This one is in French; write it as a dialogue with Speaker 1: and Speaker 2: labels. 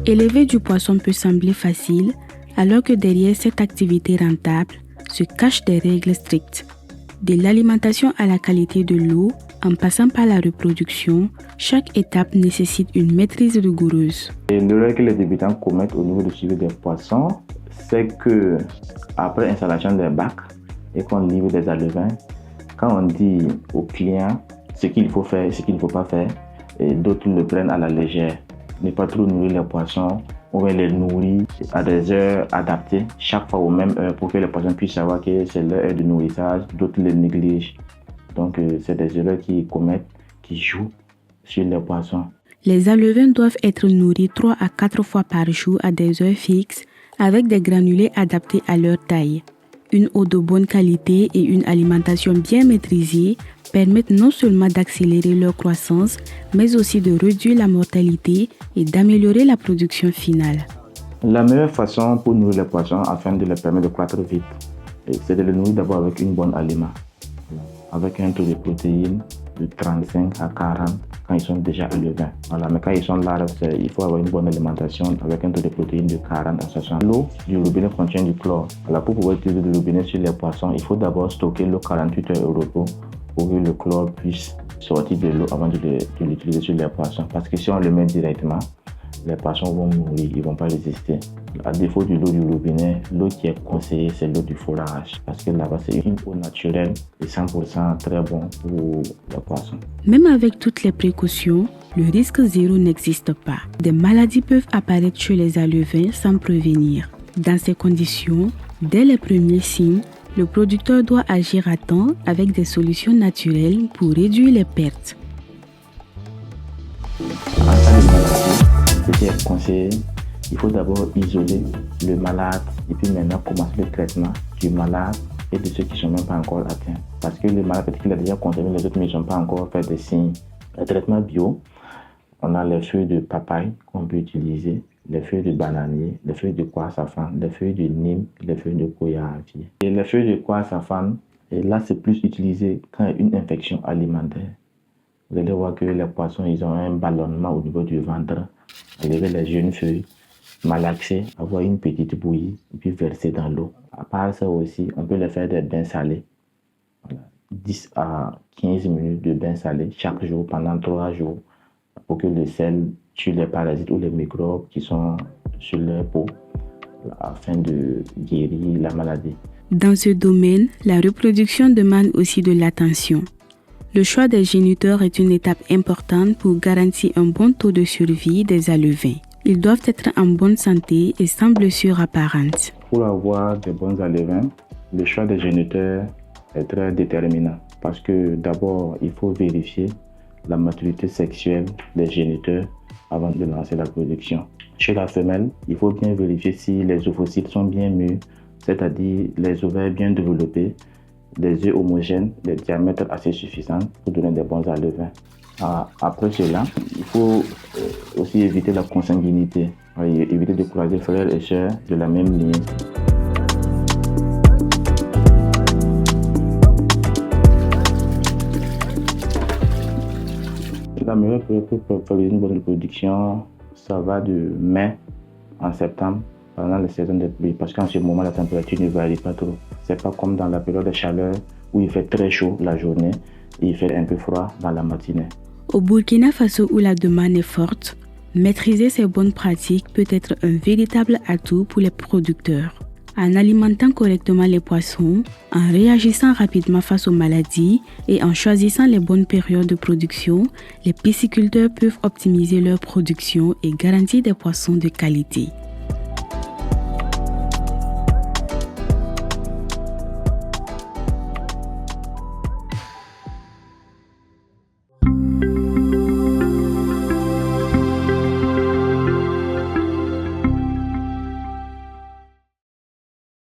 Speaker 1: Élever du poisson peut sembler facile, alors que derrière cette activité rentable se cachent des règles strictes. De l'alimentation à la qualité de l'eau, en passant par la reproduction, chaque étape nécessite une maîtrise rigoureuse.
Speaker 2: L'erreur que les débutants commettent au niveau du suivi des poissons, c'est que après installation des bacs et qu'on livre des alevins, quand on dit aux clients ce qu'il faut faire, ce qu'il ne faut pas faire, et d'autres le prennent à la légère. Ne pas trop nourrir les poissons, on va les nourrir à des heures adaptées, chaque fois aux mêmes heures, pour que les poissons puissent savoir que c'est leur heure de nourrissage, d'autres les négligent. Donc c'est des erreurs qu'ils commettent, qui jouent sur les poissons.
Speaker 1: Les alevins doivent être nourris 3 à 4 fois par jour à des heures fixes, avec des granulés adaptés à leur taille. Une eau de bonne qualité et une alimentation bien maîtrisée permettent non seulement d'accélérer leur croissance, mais aussi de réduire la mortalité et d'améliorer la production finale.
Speaker 2: La meilleure façon pour nourrir les poissons afin de les permettre de croître vite, c'est de les nourrir d'abord avec une bonne aliment, avec un taux de protéines de 35 à 40 quand ils sont déjà alevins. Voilà. Mais quand ils sont larves, il faut avoir une bonne alimentation avec un taux de protéines de 40 à 60. L'eau du robinet contient du chlore. Alors pour pouvoir utiliser du robinet sur les poissons, il faut d'abord stocker l'eau 48 heures au repos pour que le chlore puisse sortir de l'eau avant de l'utiliser sur les poissons. Parce que si on le met directement, les poissons vont mourir, ils ne vont pas résister. À défaut de l'eau du robinet, l'eau qui est conseillée, c'est l'eau du forage. Parce que là-bas, c'est une eau naturelle et 100% très bon pour les poissons.
Speaker 1: Même avec toutes les précautions, le risque zéro n'existe pas. Des maladies peuvent apparaître chez les alevins sans prévenir. Dans ces conditions, dès les premiers signes, le producteur doit agir à temps avec des solutions naturelles pour réduire les pertes.
Speaker 2: En cas de maladie, ce qui est conseillé, il faut d'abord isoler le malade et puis maintenant commencer le traitement du malade et de ceux qui ne sont même pas encore atteints. Parce que le malade, peut-être qu'il a déjà contaminé les autres, mais ils ne sont pas encore fait des signes. Le traitement bio, on a les feuilles de papaye qu'on peut utiliser, les feuilles de bananier, les feuilles de coire-safran, les feuilles de nîmes, les feuilles de coyavier. Et les feuilles de coire-safran, et là c'est plus utilisé quand il y a une infection alimentaire. Vous allez voir que les poissons, ils ont un ballonnement au niveau du ventre. Enlever les jeunes feuilles, malaxer, avoir une petite bouillie et puis verser dans l'eau. À part ça aussi, on peut les faire des bains salés. Voilà. 10 à 15 minutes de bain salé chaque jour pendant 3 jours pour que le sel tue les parasites ou les microbes qui sont sur leur peau afin de guérir la maladie.
Speaker 1: Dans ce domaine, la reproduction demande aussi de l'attention. Le choix des géniteurs est une étape importante pour garantir un bon taux de survie des alevins. Ils doivent être en bonne santé et sans blessures apparentes.
Speaker 2: Pour avoir de bons alevins, le choix des géniteurs est très déterminant parce que d'abord, il faut vérifier la maturité sexuelle des géniteurs avant de lancer la production. Chez la femelle, il faut bien vérifier si les ovocytes sont bien mûrs, c'est-à-dire les ovaires bien développés, des œufs homogènes, des diamètres assez suffisants pour donner des bons alevins. Après cela, il faut aussi éviter la consanguinité, éviter de croiser frères et sœurs de la même ligne. La meilleure période pour faire une bonne reproduction, ça va de mai en septembre, pendant la saison des pluies, parce qu'en ce moment, la température ne varie pas trop. C'est pas comme dans la période de chaleur où il fait très chaud la journée et il fait un peu froid dans la matinée.
Speaker 1: Au Burkina Faso, où la demande est forte, maîtriser ces bonnes pratiques peut être un véritable atout pour les producteurs. En alimentant correctement les poissons, en réagissant rapidement face aux maladies et en choisissant les bonnes périodes de production, les pisciculteurs peuvent optimiser leur production et garantir des poissons de qualité.